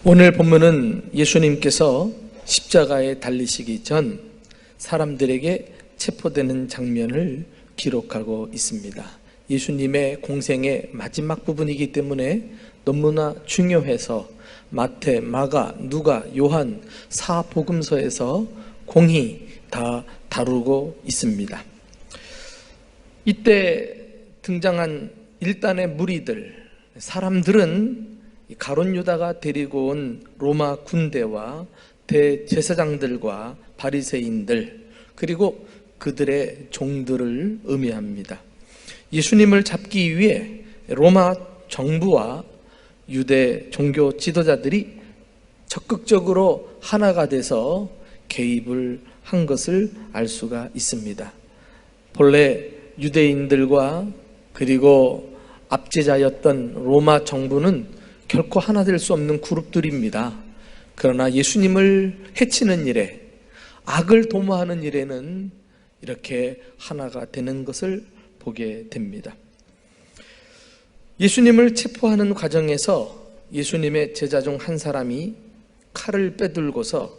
오늘 본문은 예수님께서 십자가에 달리시기 전 사람들에게 체포되는 장면을 기록하고 있습니다. 예수님의 공생의 마지막 부분이기 때문에 너무나 중요해서 마태, 마가, 누가, 요한, 사복음서에서 공히 다 다루고 있습니다. 이때 등장한 일단의 무리들, 사람들은 가룟 유다가 데리고 온 로마 군대와 대제사장들과 바리새인들, 그리고 그들의 종들을 의미합니다. 예수님을 잡기 위해 로마 정부와 유대 종교 지도자들이 적극적으로 하나가 돼서 개입을 한 것을 알 수가 있습니다. 본래 유대인들과 그리고 압제자였던 로마 정부는 결코 하나 될 수 없는 그룹들입니다. 그러나 예수님을 해치는 일에, 악을 도모하는 일에는 이렇게 하나가 되는 것을 보게 됩니다. 예수님을 체포하는 과정에서 예수님의 제자 중 한 사람이 칼을 빼들고서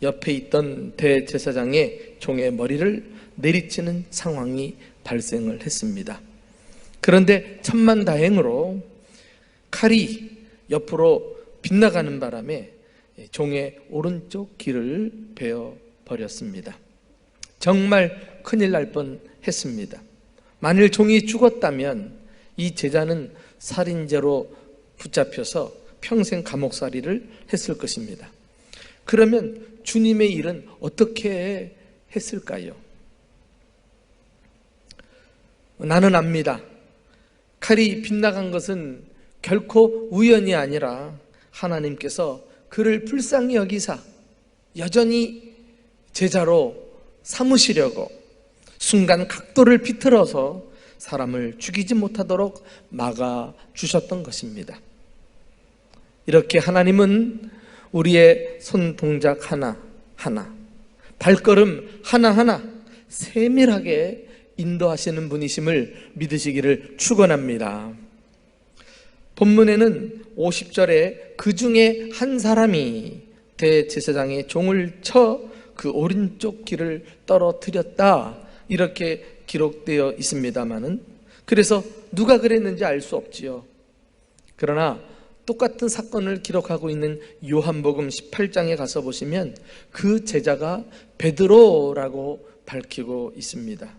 옆에 있던 대제사장의 종의 머리를 내리치는 상황이 발생을 했습니다. 그런데 천만다행으로 칼이 옆으로 빗나가는 바람에 종의 오른쪽 귀를 베어버렸습니다. 정말 큰일 날 뻔했습니다. 만일 종이 죽었다면 이 제자는 살인죄로 붙잡혀서 평생 감옥살이를 했을 것입니다. 그러면 주님의 일은 어떻게 했을까요? 나는 압니다. 칼이 빗나간 것은 결코 우연이 아니라 하나님께서 그를 불쌍히 여기사 여전히 제자로 삼으시려고 순간 각도를 비틀어서 사람을 죽이지 못하도록 막아주셨던 것입니다. 이렇게 하나님은 우리의 손 동작 하나하나, 발걸음 하나하나 세밀하게 인도하시는 분이심을 믿으시기를 축원합니다. 본문에는 50절에 그 중에 한 사람이 대제사장의 종을 쳐 그 오른쪽 귀를 떨어뜨렸다, 이렇게 기록되어 있습니다마는, 그래서 누가 그랬는지 알 수 없지요. 그러나 똑같은 사건을 기록하고 있는 요한복음 18장에 가서 보시면 그 제자가 베드로라고 밝히고 있습니다.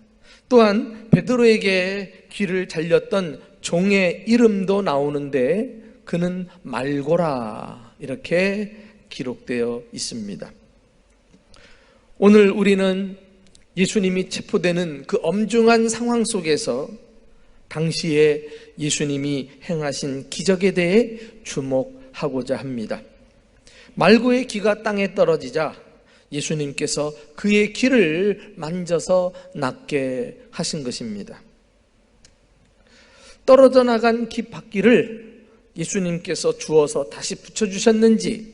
또한 베드로에게 귀를 잘렸던 종의 이름도 나오는데 그는 말고라, 이렇게 기록되어 있습니다. 오늘 우리는 예수님이 체포되는 그 엄중한 상황 속에서 당시에 예수님이 행하신 기적에 대해 주목하고자 합니다. 말고의 귀가 땅에 떨어지자 예수님께서 그의 귀를 만져서 낫게 하신 것입니다. 떨어져 나간 귀 바퀴를 예수님께서 주워서 다시 붙여주셨는지,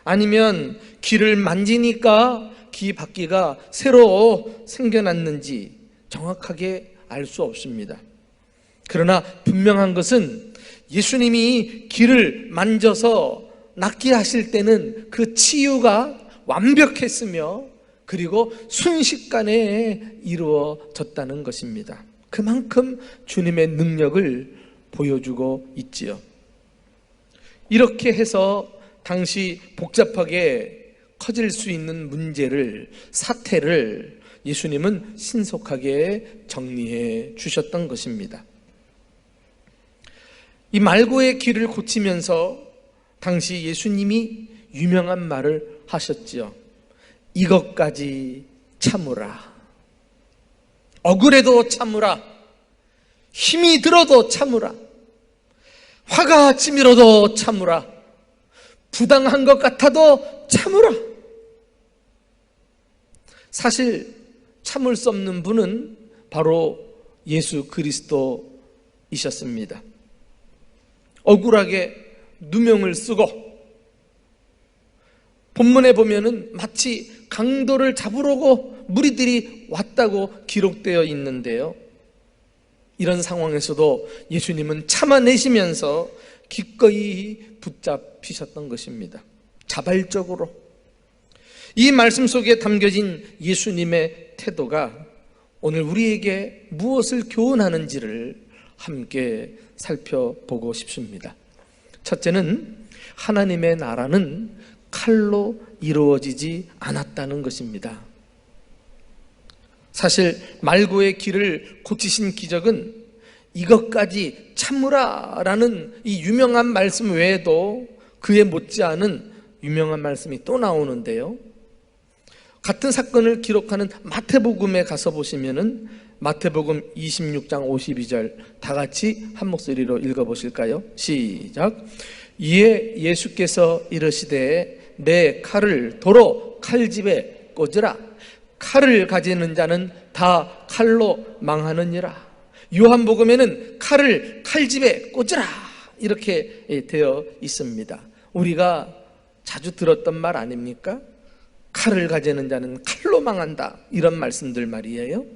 아니면 귀를 만지니까 귀 바퀴가 새로 생겨났는지 정확하게 알 수 없습니다. 그러나 분명한 것은 예수님이 귀를 만져서 낫게 하실 때는 그 치유가 완벽했으며 그리고 순식간에 이루어졌다는 것입니다. 그만큼 주님의 능력을 보여주고 있지요. 이렇게 해서 당시 복잡하게 커질 수 있는 문제를, 사태를 예수님은 신속하게 정리해 주셨던 것입니다. 이 말고의 귀를 고치면서 당시 예수님이 유명한 말을 하셨지요. 이것까지 참으라. 억울해도 참으라. 힘이 들어도 참으라. 화가 치밀어도 참으라. 부당한 것 같아도 참으라. 사실 참을 수 없는 분은 바로 예수 그리스도이셨습니다. 억울하게 누명을 쓰고, 본문에 보면은 마치 강도를 잡으려고 무리들이 왔다고 기록되어 있는데요, 이런 상황에서도 예수님은 참아내시면서 기꺼이 붙잡히셨던 것입니다. 자발적으로. 이 말씀 속에 담겨진 예수님의 태도가 오늘 우리에게 무엇을 교훈하는지를 함께 살펴보고 싶습니다. 첫째는 하나님의 나라는 칼로 이루어지지 않았다는 것입니다. 사실 말고의 길을 고치신 기적은 이것까지 참으라라는 이 유명한 말씀 외에도 그에 못지않은 유명한 말씀이 또 나오는데요. 같은 사건을 기록하는 마태복음에 가서 보시면은 마태복음 26장 52절 다 같이 한 목소리로 읽어보실까요? 시작. 이에 예수께서 이르시되 내 칼을 도로 칼집에 꽂으라. 칼을 가지는 자는 다 칼로 망하느니라. 요한복음에는 칼을 칼집에 꽂으라 이렇게 되어 있습니다. 우리가 자주 들었던 말 아닙니까? 칼을 가지는 자는 칼로 망한다, 이런 말씀들 말이에요.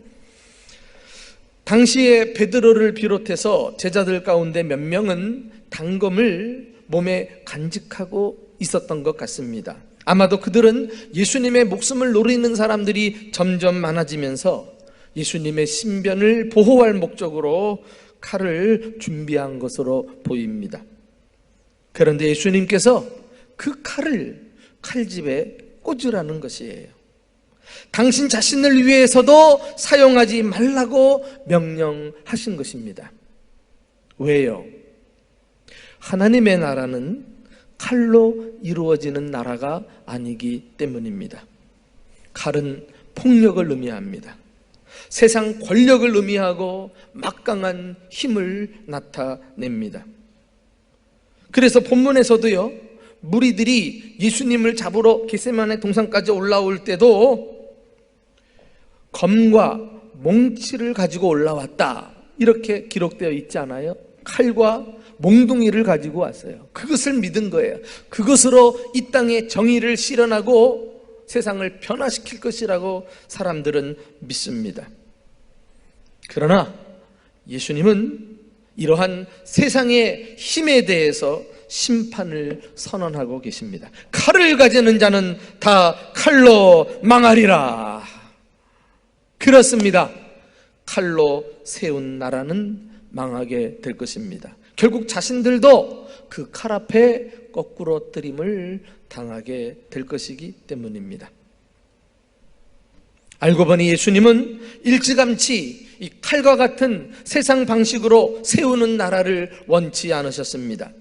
당시에 베드로를 비롯해서 제자들 가운데 몇 명은 단검을 몸에 간직하고 있었던 것 같습니다. 아마도 그들은 예수님의 목숨을 노리는 사람들이 점점 많아지면서 예수님의 신변을 보호할 목적으로 칼을 준비한 것으로 보입니다. 그런데 예수님께서 그 칼을 칼집에 꽂으라는 것이에요. 당신 자신을 위해서도 사용하지 말라고 명령하신 것입니다. 왜요? 하나님의 나라는 칼로 이루어지는 나라가 아니기 때문입니다. 칼은 폭력을 의미합니다. 세상 권력을 의미하고 막강한 힘을 나타냅니다. 그래서 본문에서도요, 무리들이 예수님을 잡으러 겟세마네 동산까지 올라올 때도 검과 몽치를 가지고 올라왔다, 이렇게 기록되어 있지 않아요? 칼과 몽둥이를 가지고 왔어요. 그것을 믿은 거예요. 그것으로 이 땅에 정의를 실현하고 세상을 변화시킬 것이라고 사람들은 믿습니다. 그러나 예수님은 이러한 세상의 힘에 대해서 심판을 선언하고 계십니다. 칼을 가지는 자는 다 칼로 망하리라. 그렇습니다. 칼로 세운 나라는 망하게 될 것입니다. 결국 자신들도 그 칼 앞에 거꾸로 뜨림을 당하게 될 것이기 때문입니다. 알고 보니 예수님은 일찌감치 이 칼과 같은 세상 방식으로 세우는 나라를 원치 않으셨습니다.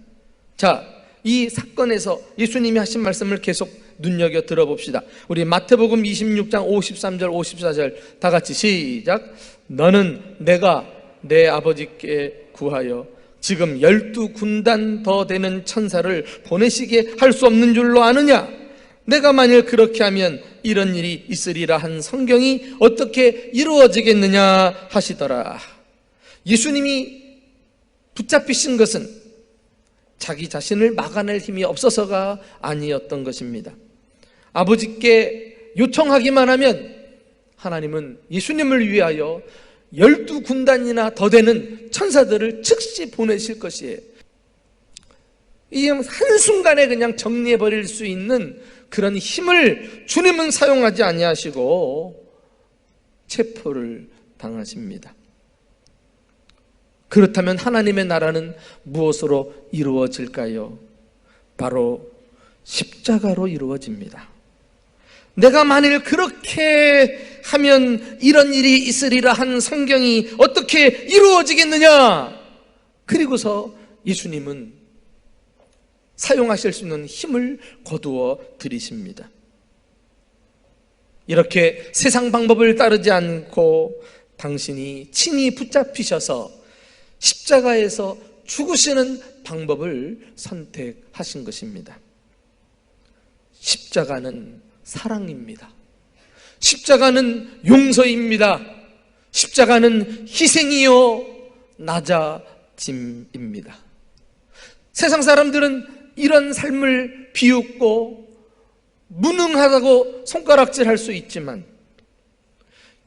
자, 이 사건에서 예수님이 하신 말씀을 계속 눈여겨 들어봅시다. 우리 마태복음 26장 53절 54절 다 같이 시작. 너는 내가 내 아버지께 구하여 지금 12군단 더 되는 천사를 보내시게 할 수 없는 줄로 아느냐? 내가 만일 그렇게 하면 이런 일이 있으리라 한 성경이 어떻게 이루어지겠느냐 하시더라. 예수님이 붙잡히신 것은 자기 자신을 막아낼 힘이 없어서가 아니었던 것입니다. 아버지께 요청하기만 하면 하나님은 예수님을 위하여 12군단이나 더 되는 천사들을 즉시 보내실 것이에요. 이 한순간에 그냥 정리해버릴 수 있는 그런 힘을 주님은 사용하지 아니하시고 체포를 당하십니다. 그렇다면 하나님의 나라는 무엇으로 이루어질까요? 바로 십자가로 이루어집니다. 내가 만일 그렇게 하면 이런 일이 있으리라 한 성경이 어떻게 이루어지겠느냐? 그리고서 예수님은 사용하실 수 있는 힘을 거두어 드리십니다. 이렇게 세상 방법을 따르지 않고 당신이 친히 붙잡히셔서 십자가에서 죽으시는 방법을 선택하신 것입니다. 십자가는 사랑입니다. 십자가는 용서입니다. 십자가는 희생이요 낮아짐입니다. 세상 사람들은 이런 삶을 비웃고 무능하다고 손가락질할 수 있지만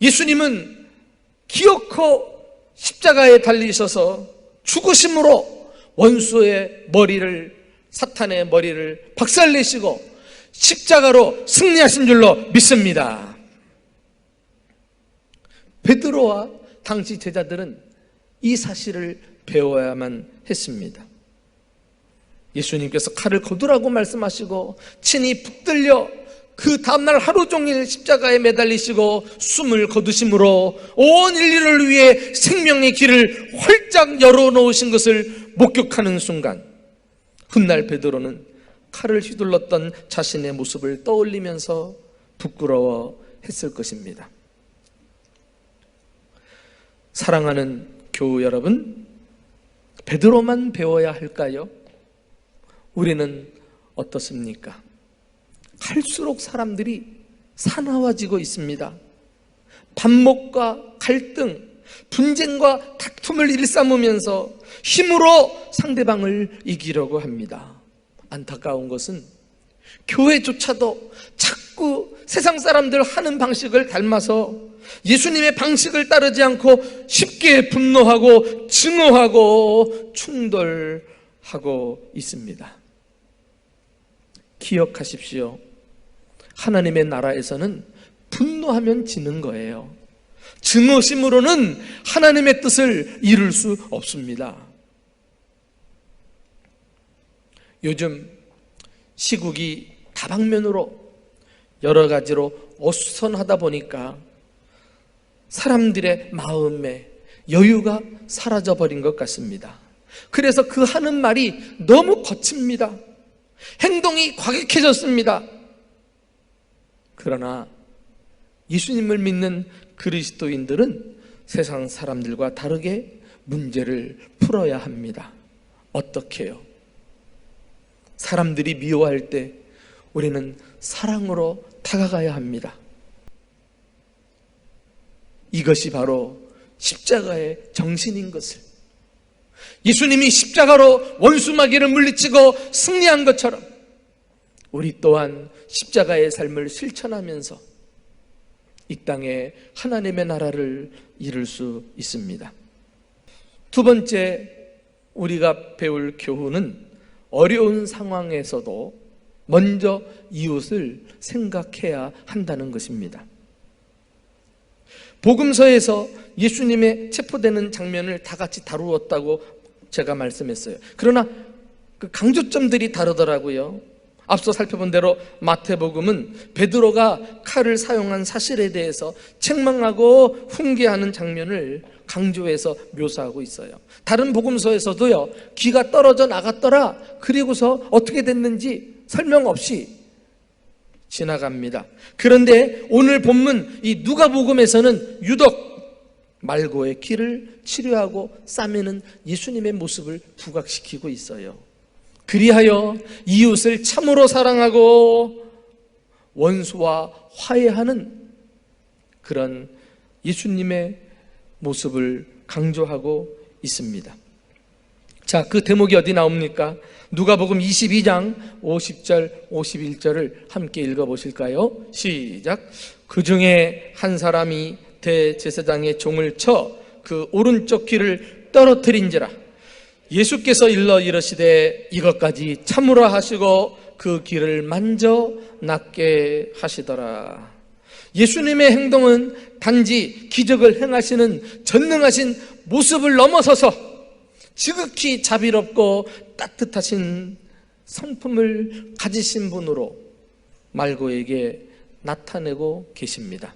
예수님은 기어코 십자가에 달리셔서 죽으심으로 원수의 머리를, 사탄의 머리를 박살내시고 십자가로 승리하신 줄로 믿습니다. 베드로와 당시 제자들은 이 사실을 배워야만 했습니다. 예수님께서 칼을 거두라고 말씀하시고 친히 붙들려 그 다음날 하루 종일 십자가에 매달리시고 숨을 거두심으로 온 인류를 위해 생명의 길을 활짝 열어놓으신 것을 목격하는 순간, 훗날 베드로는 칼을 휘둘렀던 자신의 모습을 떠올리면서 부끄러워했을 것입니다. 사랑하는 교우 여러분, 베드로만 배워야 할까요? 우리는 어떻습니까? 갈수록 사람들이 사나워지고 있습니다. 반목과 갈등, 분쟁과 다툼을 일삼으면서 힘으로 상대방을 이기려고 합니다. 안타까운 것은 교회조차도 자꾸 세상 사람들 하는 방식을 닮아서 예수님의 방식을 따르지 않고 쉽게 분노하고 증오하고 충돌하고 있습니다. 기억하십시오. 하나님의 나라에서는 분노하면 지는 거예요. 증오심으로는 하나님의 뜻을 이룰 수 없습니다. 요즘 시국이 다방면으로 여러 가지로 어수선하다 보니까 사람들의 마음에 여유가 사라져버린 것 같습니다. 그래서 그 하는 말이 너무 거칩니다. 행동이 과격해졌습니다. 그러나 예수님을 믿는 그리스도인들은 세상 사람들과 다르게 문제를 풀어야 합니다. 어떻게요? 사람들이 미워할 때 우리는 사랑으로 다가가야 합니다. 이것이 바로 십자가의 정신인 것을, 예수님이 십자가로 원수마귀를 물리치고 승리한 것처럼 우리 또한 십자가의 삶을 실천하면서 이 땅에 하나님의 나라를 이룰 수 있습니다. 두 번째 우리가 배울 교훈은 어려운 상황에서도 먼저 이웃을 생각해야 한다는 것입니다. 복음서에서 예수님의 체포되는 장면을 다 같이 다루었다고 제가 말씀했어요. 그러나 그 강조점들이 다르더라고요. 앞서 살펴본 대로 마태복음은 베드로가 칼을 사용한 사실에 대해서 책망하고 훈계하는 장면을 강조해서 묘사하고 있어요. 다른 복음서에서도요, 귀가 떨어져 나갔더라, 그리고서 어떻게 됐는지 설명 없이 지나갑니다. 그런데 오늘 본문 이 누가복음에서는 유독 말고의 귀를 치료하고 싸매는 예수님의 모습을 부각시키고 있어요. 그리하여 이웃을 참으로 사랑하고 원수와 화해하는 그런 예수님의 모습을 강조하고 있습니다. 자, 그 대목이 어디 나옵니까? 누가복음 22장 50절 51절을 함께 읽어보실까요? 시작. 그 중에 한 사람이 대제사장의 종을 쳐 그 오른쪽 귀를 떨어뜨린지라. 예수께서 일러 이르시되 이것까지 참으라 하시고 그 귀를 만져 낫게 하시더라. 예수님의 행동은 단지 기적을 행하시는 전능하신 모습을 넘어서서 지극히 자비롭고 따뜻하신 성품을 가지신 분으로 말고에게 나타내고 계십니다.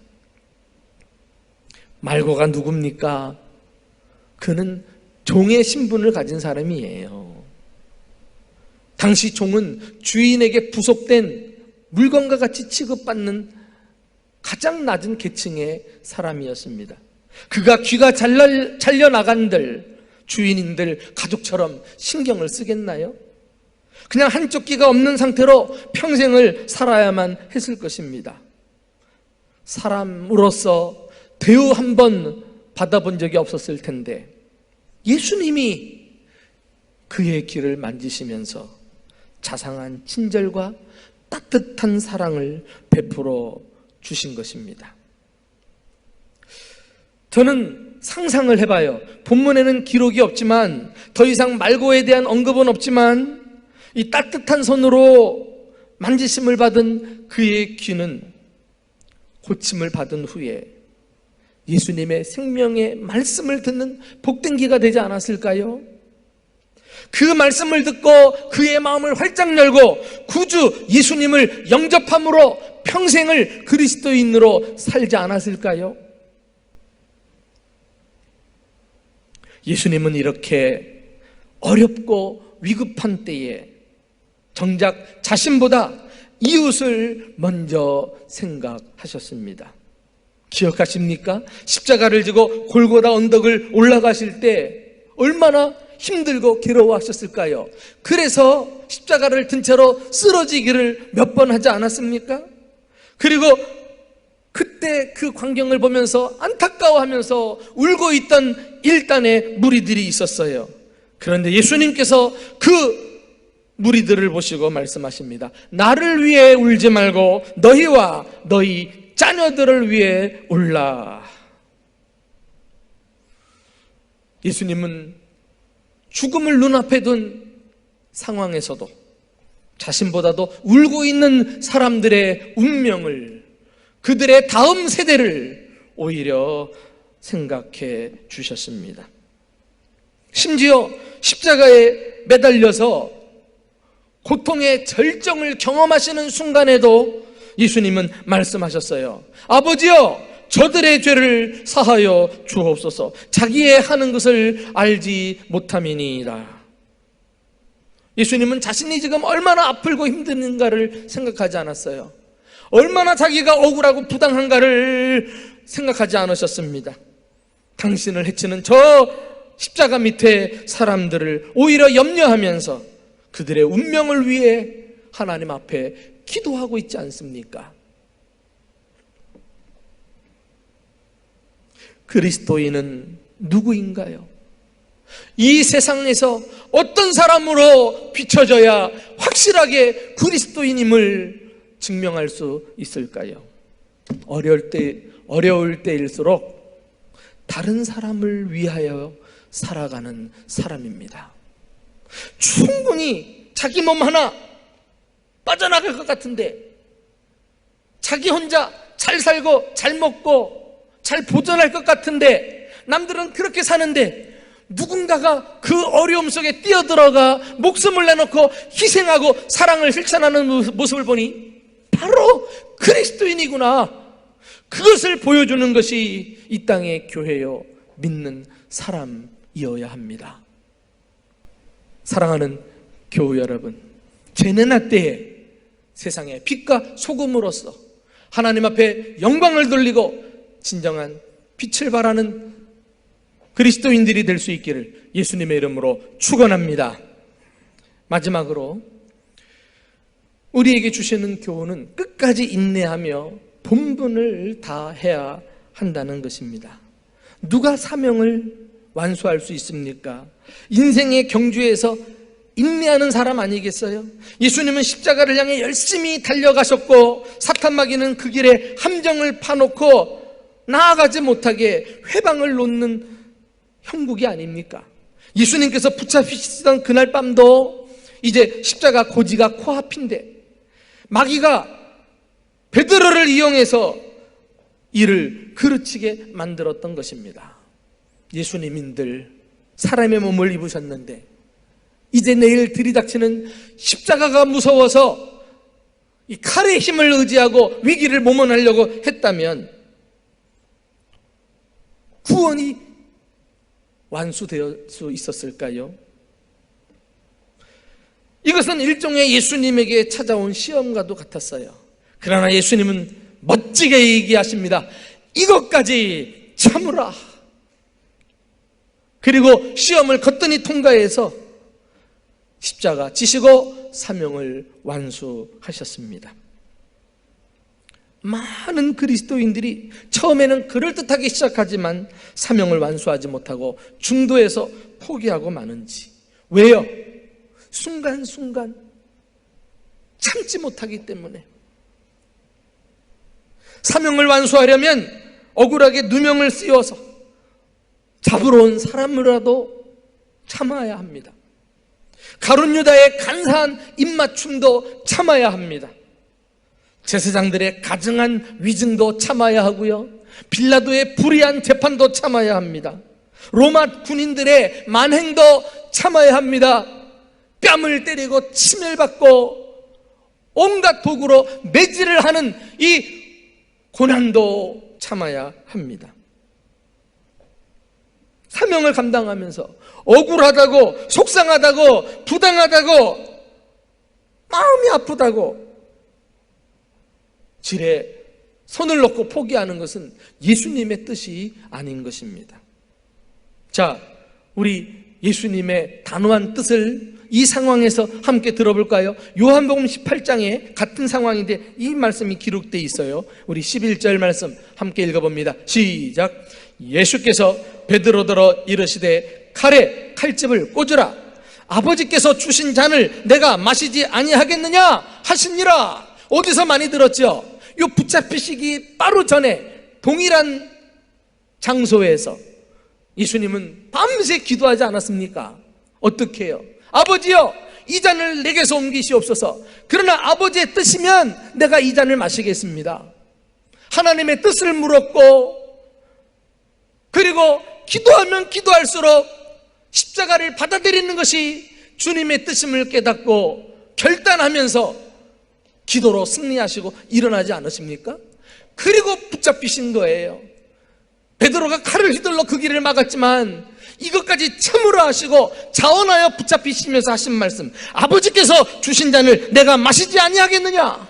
말고가 누굽니까? 그는 종의 신분을 가진 사람이에요. 당시 종은 주인에게 부속된 물건과 같이 취급받는 가장 낮은 계층의 사람이었습니다. 그가 귀가 잘려나간들 주인인들 가족처럼 신경을 쓰겠나요? 그냥 한쪽 귀가 없는 상태로 평생을 살아야만 했을 것입니다. 사람으로서 대우 한 번 받아본 적이 없었을 텐데 예수님이 그의 귀를 만지시면서 자상한 친절과 따뜻한 사랑을 베풀어 주신 것입니다. 저는 상상을 해봐요. 본문에는 기록이 없지만, 더 이상 말고에 대한 언급은 없지만, 이 따뜻한 손으로 만지심을 받은 그의 귀는 고침을 받은 후에 예수님의 생명의 말씀을 듣는 복된 귀가 되지 않았을까요? 그 말씀을 듣고 그의 마음을 활짝 열고 구주 예수님을 영접함으로 평생을 그리스도인으로 살지 않았을까요? 예수님은 이렇게 어렵고 위급한 때에 정작 자신보다 이웃을 먼저 생각하셨습니다. 기억하십니까? 십자가를 지고 골고다 언덕을 올라가실 때 얼마나 힘들고 괴로워하셨을까요? 그래서 십자가를 든 채로 쓰러지기를 몇 번 하지 않았습니까? 그리고 그때 그 광경을 보면서 안타까워하면서 울고 있던 일단의 무리들이 있었어요. 그런데 예수님께서 그 무리들을 보시고 말씀하십니다. 나를 위해 울지 말고 너희와 너희 자녀들을 위해 울라. 예수님은 죽음을 눈앞에 둔 상황에서도 자신보다도 울고 있는 사람들의 운명을, 그들의 다음 세대를 오히려 생각해 주셨습니다. 심지어 십자가에 매달려서 고통의 절정을 경험하시는 순간에도 예수님은 말씀하셨어요. 아버지여, 저들의 죄를 사하여 주옵소서. 자기의 하는 것을 알지 못함이니이다. 예수님은 자신이 지금 얼마나 아프고 힘든가를 생각하지 않았어요. 얼마나 자기가 억울하고 부당한가를 생각하지 않으셨습니다. 당신을 해치는 저 십자가 밑에 사람들을 오히려 염려하면서 그들의 운명을 위해 하나님 앞에 기도하고 있지 않습니까? 그리스도인은 누구인가요? 이 세상에서 어떤 사람으로 비춰져야 확실하게 그리스도인임을 증명할 수 있을까요? 어려울 때일수록 다른 사람을 위하여 살아가는 사람입니다. 충분히 자기 몸 하나 빠져나갈 것 같은데, 자기 혼자 잘 살고 잘 먹고 잘 보존할 것 같은데, 남들은 그렇게 사는데 누군가가 그 어려움 속에 뛰어들어가 목숨을 내놓고 희생하고 사랑을 실천하는 모습을 보니 바로 그리스도인이구나. 그것을 보여주는 것이 이 땅의 교회요, 믿는 사람이어야 합니다. 사랑하는 교우 여러분, 죄내나 때에 세상의 빛과 소금으로서 하나님 앞에 영광을 돌리고 진정한 빛을 발하는 그리스도인들이 될 수 있기를 예수님의 이름으로 축원합니다. 마지막으로 우리에게 주시는 교훈은 끝까지 인내하며 본분을 다해야 한다는 것입니다. 누가 사명을 완수할 수 있습니까? 인생의 경주에서 인내하는 사람 아니겠어요? 예수님은 십자가를 향해 열심히 달려가셨고 사탄 마귀는 그 길에 함정을 파놓고 나아가지 못하게 회방을 놓는 형국이 아닙니까? 예수님께서 붙잡히시던 그날 밤도 이제 십자가 고지가 코앞인데 마귀가 베드로를 이용해서 이를 그르치게 만들었던 것입니다. 예수님인들 사람의 몸을 입으셨는데 이제 내일 들이닥치는 십자가가 무서워서 이 칼의 힘을 의지하고 위기를 모면하려고 했다면 구원이 완수될 수 있었을까요? 이것은 일종의 예수님에게 찾아온 시험과도 같았어요. 그러나 예수님은 멋지게 얘기하십니다. 이것까지 참으라. 그리고 시험을 거뜬히 통과해서 십자가 지시고 사명을 완수하셨습니다. 많은 그리스도인들이 처음에는 그럴듯하게 시작하지만 사명을 완수하지 못하고 중도에서 포기하고 마는지. 왜요? 순간순간 참지 못하기 때문에. 사명을 완수하려면 억울하게 누명을 씌워서 잡으러 온 사람이라도 참아야 합니다. 가룟 유다의 간사한 입맞춤도 참아야 합니다. 제사장들의 가증한 위증도 참아야 하고요, 빌라도의 불의한 재판도 참아야 합니다. 로마 군인들의 만행도 참아야 합니다. 뺨을 때리고 침을 받고 온갖 도구로 매질을 하는 이 고난도 참아야 합니다. 사명을 감당하면서 억울하다고, 속상하다고, 부당하다고, 마음이 아프다고 질에 손을 놓고 포기하는 것은 예수님의 뜻이 아닌 것입니다. 자, 우리 예수님의 단호한 뜻을 이 상황에서 함께 들어볼까요? 요한복음 18장에 같은 상황인데 이 말씀이 기록되어 있어요. 우리 11절 말씀 함께 읽어봅니다. 시작. 예수께서 베드로더러 이르시되 칼에 칼집을 꽂으라. 아버지께서 주신 잔을 내가 마시지 아니하겠느냐 하시니라. 어디서 많이 들었죠? 요 붙잡히시기 바로 전에 동일한 장소에서 예수님은 밤새 기도하지 않았습니까? 어떻게 해요? 아버지여, 이 잔을 내게서 옮기시옵소서. 그러나 아버지의 뜻이면 내가 이 잔을 마시겠습니다. 하나님의 뜻을 물었고, 그리고 기도하면 기도할수록 십자가를 받아들이는 것이 주님의 뜻임을 깨닫고 결단하면서 기도로 승리하시고 일어나지 않으십니까? 그리고 붙잡히신 거예요. 베드로가 칼을 휘둘러 그 길을 막았지만 이것까지 참으로 하시고 자원하여 붙잡히시면서 하신 말씀, 아버지께서 주신 잔을 내가 마시지 아니하겠느냐.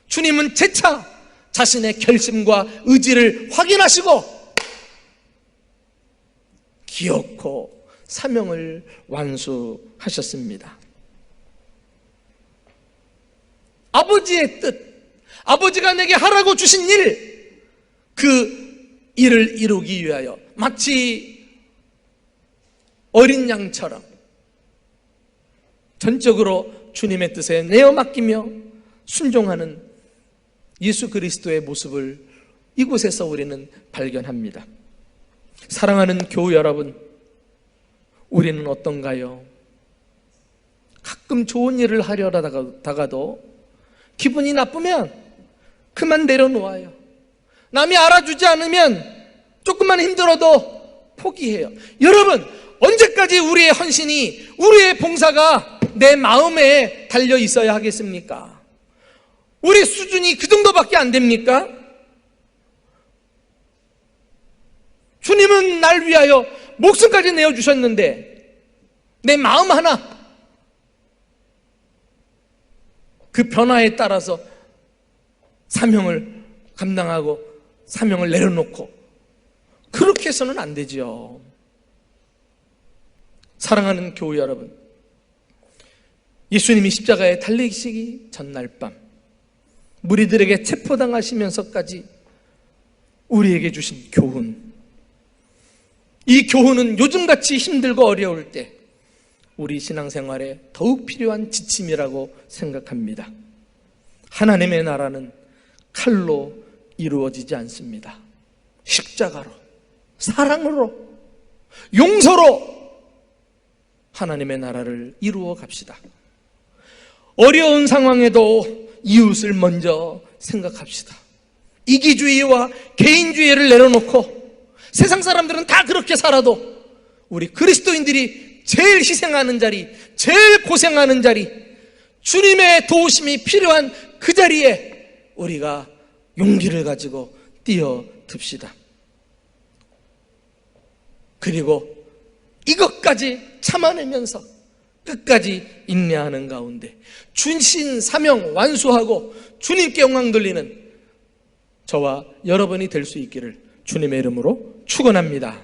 주님은 재차 자신의 결심과 의지를 확인하시고 기어코 사명을 완수하셨습니다. 아버지의 뜻, 아버지가 내게 하라고 주신 일, 그 일을 이루기 위하여 마치 어린 양처럼 전적으로 주님의 뜻에 내어 맡기며 순종하는 예수 그리스도의 모습을 이곳에서 우리는 발견합니다. 사랑하는 교우 여러분, 우리는 어떤가요? 가끔 좋은 일을 하려다가도 기분이 나쁘면 그만 내려놓아요. 남이 알아주지 않으면 조금만 힘들어도 포기해요. 여러분, 언제까지 우리의 헌신이, 우리의 봉사가 내 마음에 달려 있어야 하겠습니까? 우리 수준이 그 정도밖에 안 됩니까? 주님은 날 위하여 목숨까지 내어주셨는데 내 마음 하나, 그 변화에 따라서 사명을 감당하고 사명을 내려놓고 그렇게 해서는 안 되죠. 사랑하는 교우 여러분, 예수님이 십자가에 달리시기 전날 밤 무리들에게 체포당하시면서까지 우리에게 주신 교훈, 이 교훈은 요즘같이 힘들고 어려울 때 우리 신앙생활에 더욱 필요한 지침이라고 생각합니다. 하나님의 나라는 칼로 이루어지지 않습니다. 십자가로, 사랑으로, 용서로 하나님의 나라를 이루어 갑시다. 어려운 상황에도 이웃을 먼저 생각합시다. 이기주의와 개인주의를 내려놓고, 세상 사람들은 다 그렇게 살아도 우리 그리스도인들이 제일 희생하는 자리, 제일 고생하는 자리, 주님의 도우심이 필요한 그 자리에 우리가 용기를 가지고 뛰어듭시다. 그리고 이것까지 참아내면서 끝까지 인내하는 가운데 주신 사명 완수하고 주님께 영광 돌리는 저와 여러분이 될 수 있기를 주님의 이름으로 축원합니다.